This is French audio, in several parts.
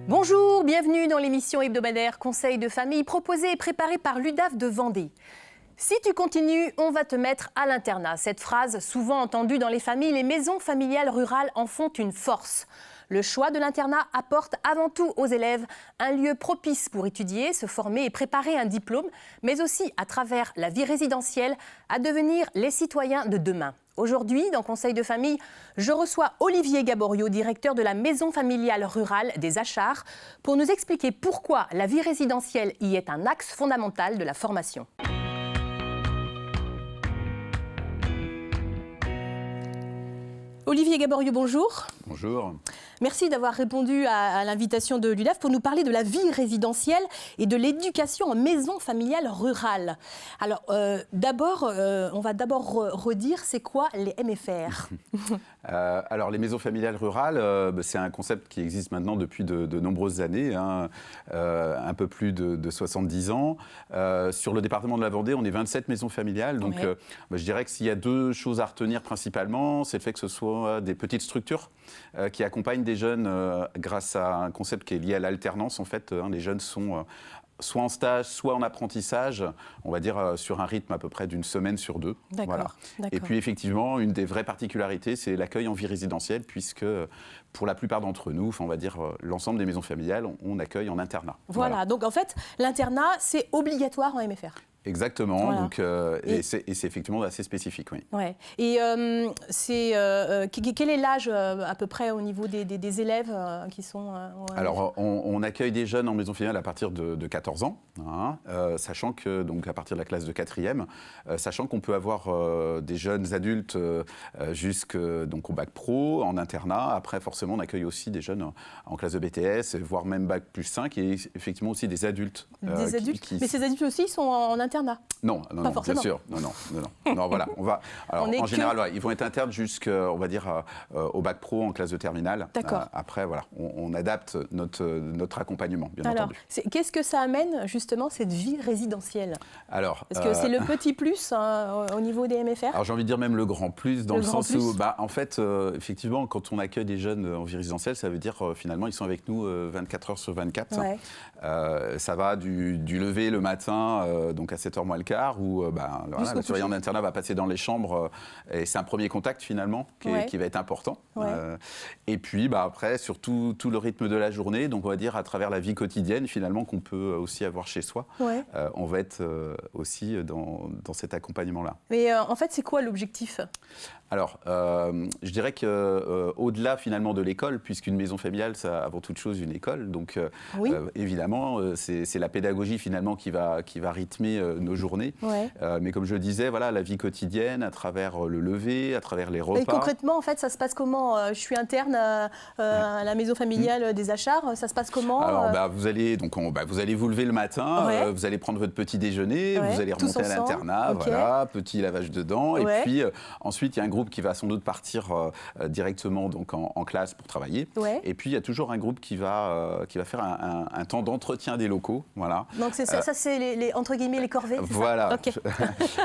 Bonjour, bienvenue dans l'émission hebdomadaire Conseil de famille proposée et préparée par l'UDAF de Vendée. Si tu continues, on va te mettre à l'internat. Cette phrase, souvent entendue dans les familles, les maisons familiales rurales en font une force. Le choix de l'internat apporte avant tout aux élèves un lieu propice pour étudier, se former et préparer un diplôme, mais aussi à travers la vie résidentielle à devenir les citoyens de demain. Aujourd'hui, dans Conseil de famille, je reçois Olivier Gaborio, directeur de la maison familiale rurale des Achards, pour nous expliquer pourquoi la vie résidentielle y est un axe fondamental de la formation. Olivier Gaborio, bonjour. Bonjour. Merci d'avoir répondu à l'invitation de l'UDAF pour nous parler de la vie résidentielle et de l'éducation en maison familiale rurale. Alors, on va d'abord redire, c'est quoi les MFR? Alors, les maisons familiales rurales, c'est un concept qui existe maintenant depuis de nombreuses années, un peu plus de 70 ans. Sur le département de la Vendée, on est 27 maisons familiales. Donc, je dirais que s'il y a deux choses à retenir principalement, c'est le fait que ce soit des petites structures qui accompagnent des jeunes grâce à un concept qui est lié à l'alternance. En fait, les jeunes sont soit en stage, soit en apprentissage, on va dire sur un rythme à peu près d'une semaine sur deux. Voilà. Et puis effectivement, une des vraies particularités, c'est l'accueil en vie résidentielle, puisque pour la plupart d'entre nous, on va dire l'ensemble des maisons familiales, on accueille en internat. Voilà. Donc en fait, l'internat, c'est obligatoire en MFR. Exactement, voilà. Donc, et c'est effectivement assez spécifique, oui. Ouais. Et quel est l'âge à peu près au niveau des élèves qui sont Alors, on accueille des jeunes en maison familiale à partir de 14 ans, sachant que, donc à partir de la classe de 4e, sachant qu'on peut avoir des jeunes adultes jusqu'au bac pro, en internat. Après, forcément, on accueille aussi des jeunes en classe de BTS, voire même bac plus 5, et effectivement aussi des adultes. Des adultes Mais ces adultes aussi, ils sont en internat? Non, bien sûr. Non, voilà. Alors, en général, ils vont être internes jusqu'au bac pro en classe de terminale. D'accord. Après, voilà, on adapte notre accompagnement, bien entendu. Qu'est-ce que ça amène, justement, cette vie résidentielle? Alors, parce que c'est le petit plus au niveau des MFR? Alors, j'ai envie de dire même le grand plus, dans le sens où, en fait, effectivement, quand on accueille des jeunes en vie résidentielle, ça veut dire, finalement, ils sont avec nous 24 heures sur 24. Ouais. Ça va du lever le matin, donc à 7h moins le quart, où le surveillant d'internat va passer dans les chambres, et c'est un premier contact, finalement, qui va être important. Ouais. Et puis, après, sur tout le rythme de la journée, donc on va dire à travers la vie quotidienne, finalement, qu'on peut aussi avoir chez soi, on va être aussi dans cet accompagnement-là. Mais en fait, c'est quoi l'objectif ? Alors, je dirais qu'au-delà finalement de l'école, puisqu'une maison familiale, c'est avant toute chose une école, donc évidemment, c'est la pédagogie finalement qui va rythmer nos journées. Ouais. Mais comme je le disais, voilà, la vie quotidienne, à travers le lever, à travers les repas. Et concrètement, en fait, ça se passe comment ? Je suis interne à la maison familiale des Achards, ça se passe comment ? Alors, vous allez vous lever le matin, vous allez prendre votre petit déjeuner, vous allez remonter à l'internat, voilà, petit lavage de dents, et puis ensuite, il y a un groupe qui va sans doute partir directement donc en classe pour travailler. Ouais. Et puis, il y a toujours un groupe qui va faire un temps d'entretien des locaux. Voilà. Donc, ça c'est entre guillemets les corvées, c'est voilà. Ça okay.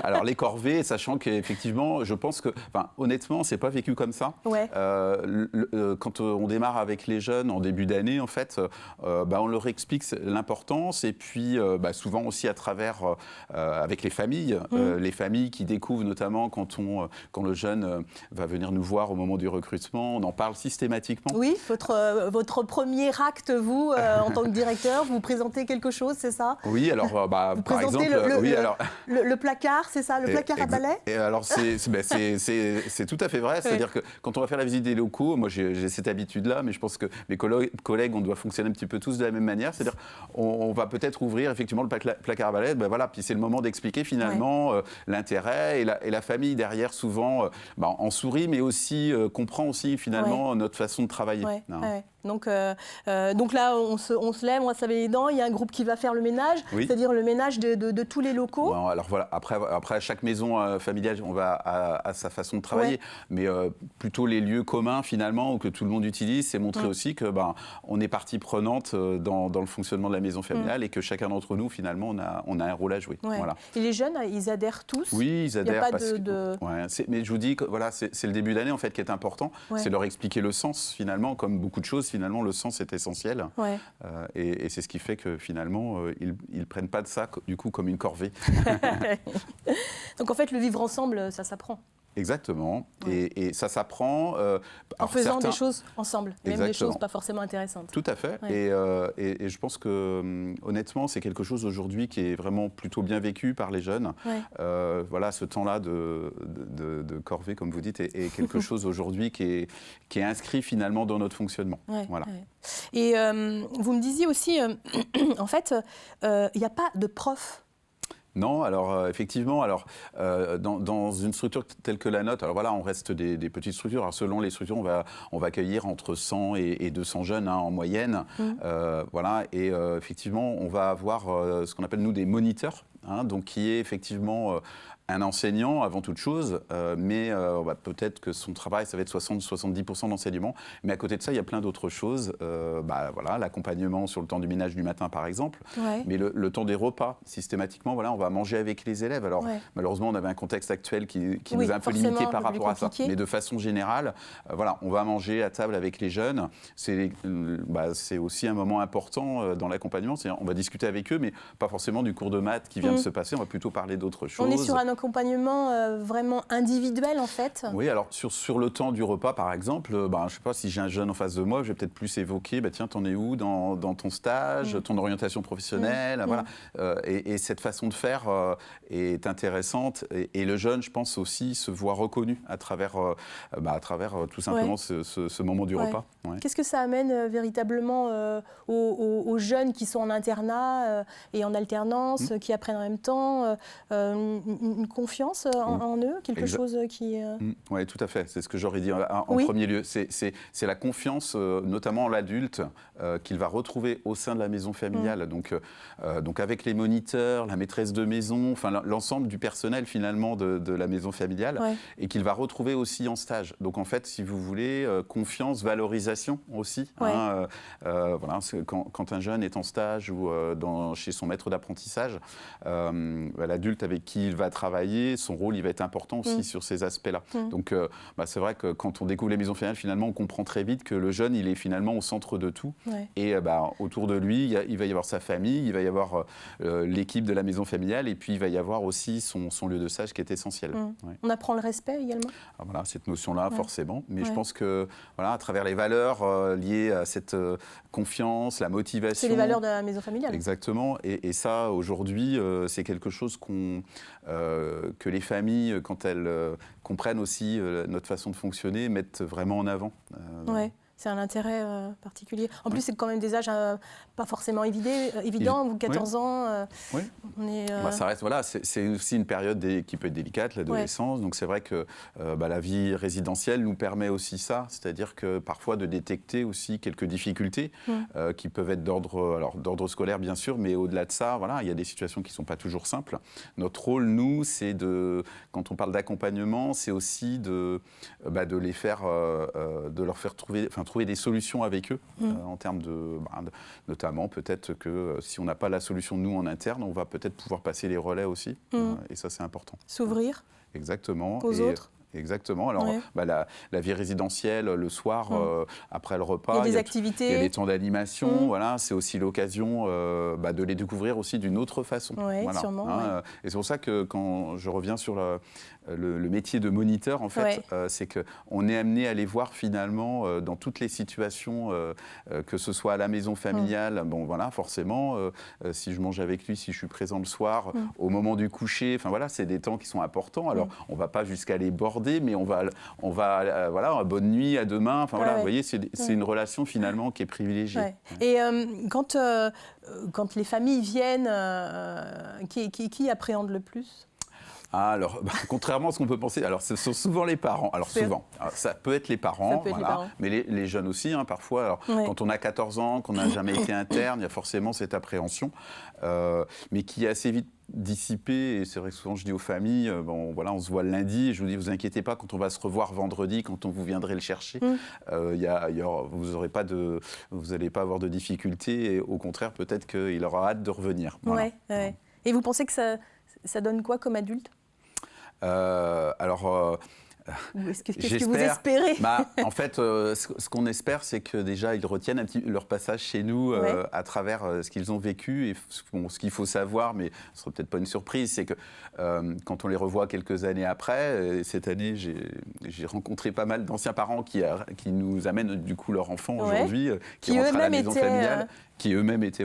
Alors, les corvées, sachant qu'effectivement, je pense que, honnêtement, c'est pas vécu comme ça. Ouais. Quand on démarre avec les jeunes en début d'année, en fait, on leur explique l'importance, et puis souvent aussi à travers, avec les familles qui découvrent notamment quand le jeune va venir nous voir au moment du recrutement, on en parle systématiquement. Oui, votre premier acte, vous, en tant que directeur, vous présentez quelque chose, c'est ça? Oui, alors, vous par exemple... le placard, c'est ça, le placard à balai? Et alors, c'est tout à fait vrai, c'est-à-dire que quand on va faire la visite des locaux, moi j'ai cette habitude-là, mais je pense que mes collègues, on doit fonctionner un petit peu tous de la même manière, c'est-à-dire on va peut-être ouvrir effectivement le placard à balai, puis c'est le moment d'expliquer finalement l'intérêt, et la famille derrière souvent en sourit, mais aussi comprend aussi finalement notre façon de travailler. Donc là, on se lève, on va se laver les dents, il y a un groupe qui va faire le ménage, c'est-à-dire le ménage de tous les locaux. Bon, alors voilà, après chaque maison familiale, on va à sa façon de travailler, mais plutôt les lieux communs finalement, que tout le monde utilise, c'est montrer aussi que on est partie prenante dans le fonctionnement de la maison familiale, et que chacun d'entre nous finalement on a un rôle à jouer. Ouais. Voilà. Et les jeunes, ils adhèrent tous? Oui, ils adhèrent. Il n'y a pas mais je vous dis que voilà, c'est le début d'année en fait qui est important, c'est leur expliquer le sens finalement, comme beaucoup de choses. finalement, le sens est essentiel. Ouais. Et c'est ce qui fait que finalement, ils ne prennent pas de ça, du coup, comme une corvée. Donc en fait, le vivre ensemble, ça s'apprend. Exactement. Ouais. Et ça s'apprend... En faisant des choses ensemble, même des choses pas forcément intéressantes. Tout à fait. Ouais. Et je pense que, honnêtement, c'est quelque chose aujourd'hui qui est vraiment plutôt bien vécu par les jeunes. Ouais. Voilà, ce temps-là de corvée, comme vous dites, est quelque chose aujourd'hui qui est inscrit finalement dans notre fonctionnement. Ouais, voilà. ouais. Et vous me disiez aussi, en fait, il n'y a pas de prof. Non, alors effectivement, dans une structure telle que la nôtre, alors voilà, on reste des petites structures. Alors, selon les structures, on va accueillir entre 100 et 200 jeunes en moyenne. Voilà, et effectivement, on va avoir ce qu'on appelle nous des moniteurs, donc qui est effectivement un enseignant avant toute chose, mais peut-être que son travail, ça va être 60-70% d'enseignement. Mais à côté de ça, il y a plein d'autres choses. Voilà, l'accompagnement sur le temps du ménage du matin, par exemple. Ouais. Mais le temps des repas, systématiquement, voilà, on va manger avec les élèves. Alors, malheureusement, on avait un contexte actuel qui nous a un peu limité par rapport à ça. Mais de façon générale, voilà, on va manger à table avec les jeunes. C'est aussi un moment important dans l'accompagnement. On va discuter avec eux, mais pas forcément du cours de maths qui vient de se passer. On va plutôt parler d'autres choses. On est sur un accompagnement vraiment individuel en fait. Oui, alors sur le temps du repas par exemple, je ne sais pas, si j'ai un jeune en face de moi, je vais peut-être plus évoquer, tiens, t'en es où dans ton stage, ton orientation professionnelle, voilà. Et cette façon de faire est intéressante et le jeune, je pense aussi, se voit reconnu à travers tout simplement ce moment du repas. Ouais. Qu'est-ce que ça amène véritablement aux jeunes qui sont en internat et en alternance, qui apprennent en même temps, une confiance en eux, quelque chose qui... Oui, tout à fait. C'est ce que j'aurais dit en premier lieu. C'est la confiance, notamment en l'adulte, qu'il va retrouver au sein de la maison familiale. Donc avec les moniteurs, la maîtresse de maison, enfin l'ensemble du personnel finalement de la maison familiale, et qu'il va retrouver aussi en stage. Donc en fait, si vous voulez, confiance, valorisation aussi. Voilà, quand un jeune est en stage ou chez son maître d'apprentissage, l'adulte avec qui il va travailler, son rôle il va être important aussi sur ces aspects-là. Donc c'est vrai que quand on découvre les maisons familiales, finalement on comprend très vite que le jeune il est finalement au centre de tout. Et autour de lui, il va y avoir sa famille, il va y avoir l'équipe de la maison familiale et puis il va y avoir aussi son lieu de stage qui est essentiel. On apprend le respect également. Alors voilà, cette notion-là forcément, mais je pense que voilà, à travers les valeurs liées à cette confiance, la motivation. C'est les valeurs de la maison familiale. Exactement, et ça aujourd'hui c'est quelque chose que les familles, quand elles comprennent aussi notre façon de fonctionner, mettent vraiment en avant. C'est un intérêt particulier. En plus, c'est quand même des âges pas forcément évidents. Vous, 14 ans, on est... ça reste, voilà, c'est aussi une période qui peut être délicate, l'adolescence. Donc c'est vrai que la vie résidentielle nous permet aussi ça, c'est-à-dire que parfois de détecter aussi quelques difficultés qui peuvent être d'ordre scolaire, bien sûr, mais au-delà de ça, voilà, il y a des situations qui ne sont pas toujours simples. Notre rôle, nous, c'est quand on parle d'accompagnement, c'est aussi de les faire, de leur faire trouver des solutions avec eux, en termes notamment peut-être que si on n'a pas la solution nous en interne, on va peut-être pouvoir passer les relais aussi, et ça c'est important. S'ouvrir. Exactement. Aux autres. Exactement. Alors, la vie résidentielle, le soir, après le repas, il y a des activités. Il y a des temps d'animation. Voilà, c'est aussi l'occasion de les découvrir aussi d'une autre façon. Oui, voilà. sûrement. Et c'est pour ça que quand je reviens sur le métier de moniteur, en fait, c'est qu'on est amené à les voir finalement dans toutes les situations, que ce soit à la maison familiale. Bon, voilà, forcément, si je mange avec lui, si je suis présent le soir, au moment du coucher, enfin voilà, c'est des temps qui sont importants. Alors, on ne va pas jusqu'à les border, mais on va voilà, bonne nuit, à demain. Enfin voilà, vous voyez, c'est une relation finalement qui est privilégiée. Et quand les familles viennent, qui appréhende le plus ? Alors, contrairement à ce qu'on peut penser, alors ce sont souvent les parents. Alors souvent, ça peut être les parents, mais les jeunes aussi, parfois. Alors, quand on a 14 ans, qu'on n'a jamais été interne, il y a forcément cette appréhension, mais qui est assez vite dissipée. Et c'est vrai que souvent je dis aux familles, on se voit le lundi, et je vous dis, vous inquiétez pas, quand on va se revoir vendredi, quand vous viendrez le chercher, vous n'allez pas avoir de difficultés, et au contraire, peut-être qu'il aura hâte de revenir. Voilà. Et vous pensez que ça donne quoi comme adulte ? Qu'est-ce que vous espérez? En fait, ce qu'on espère, c'est que déjà, ils retiennent leur passage chez nous à travers ce qu'ils ont vécu. Et ce qu'il faut savoir, mais ce ne sera peut-être pas une surprise, c'est que quand on les revoit quelques années après, cette année, j'ai rencontré pas mal d'anciens parents qui nous amènent du coup leurs enfants aujourd'hui, qui rentrent à la maison familiale. Qui eux-mêmes étaient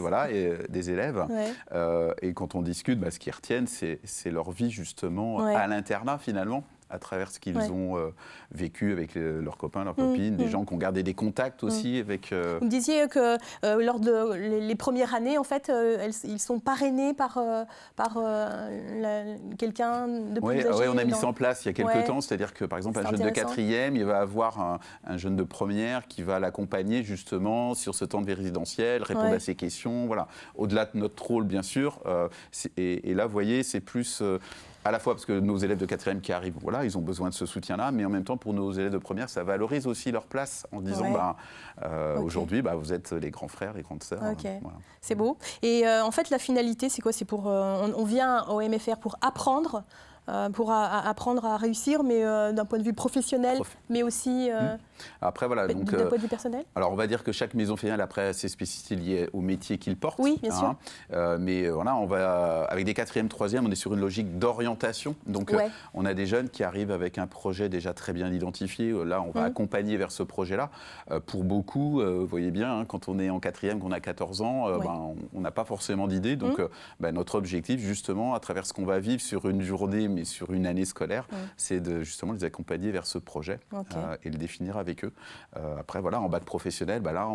des élèves. Et quand on discute, ce qu'ils retiennent, c'est leur vie justement à l'internat finalement, à travers ce qu'ils ont vécu avec leurs copains, leurs copines, des gens qui ont gardé des contacts aussi avec... Vous me disiez que lors de les premières années, en fait, ils sont parrainés par quelqu'un de plus âgé. Oui, on a mis ça en place il y a quelques temps, c'est-à-dire que par exemple un jeune de 4e, il va avoir un jeune de première qui va l'accompagner justement sur ce temps de vie résidentielle, répondre à ses questions, voilà. Au-delà de notre rôle, bien sûr, et là, vous voyez, c'est plus... à la fois parce que nos élèves de 4e qui arrivent, voilà, ils ont besoin de ce soutien-là, mais en même temps, pour nos élèves de première, ça valorise aussi leur place en disant, aujourd'hui, vous êtes les grands frères, les grandes sœurs. Voilà. C'est beau. Et en fait, la finalité, c'est quoi? C'est pour, on vient au MFR pour apprendre à réussir, mais d'un point de vue professionnel, mais aussi après, voilà, donc, d'un point de vue personnel. Alors, on va dire que chaque maison familiale, après, a ses spécificités liées au métier qu'il porte. Oui, bien sûr. Mais voilà, on va, avec des 4e, 3e, on est sur une logique d'orientation. Donc, on a des jeunes qui arrivent avec un projet déjà très bien identifié. Là, on va accompagner vers ce projet-là. Pour beaucoup, vous voyez bien, quand on est en 4e, qu'on a 14 ans, on n'a pas forcément d'idée. Donc, notre objectif, justement, à travers ce qu'on va vivre sur une journée, mais sur une année scolaire, c'est de justement les accompagner vers ce projet et le définir avec eux. Après, voilà, en bac professionnel, là,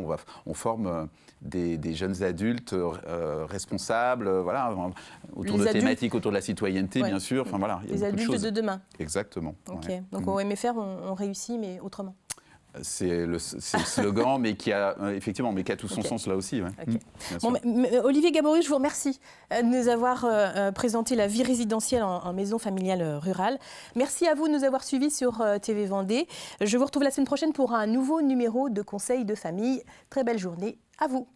on forme des jeunes adultes responsables, voilà, autour de thématiques, autour de la citoyenneté, bien sûr. Enfin, voilà, il y a les adultes de demain. Exactement. Donc au MFR, on réussit, mais autrement. C'est le slogan, mais qui a effectivement, mais qui a tout son sens là aussi. Olivier Gabory, je vous remercie de nous avoir présenté la vie résidentielle en maison familiale rurale. Merci à vous de nous avoir suivis sur TV Vendée. Je vous retrouve la semaine prochaine pour un nouveau numéro de Conseil de famille. Très belle journée à vous.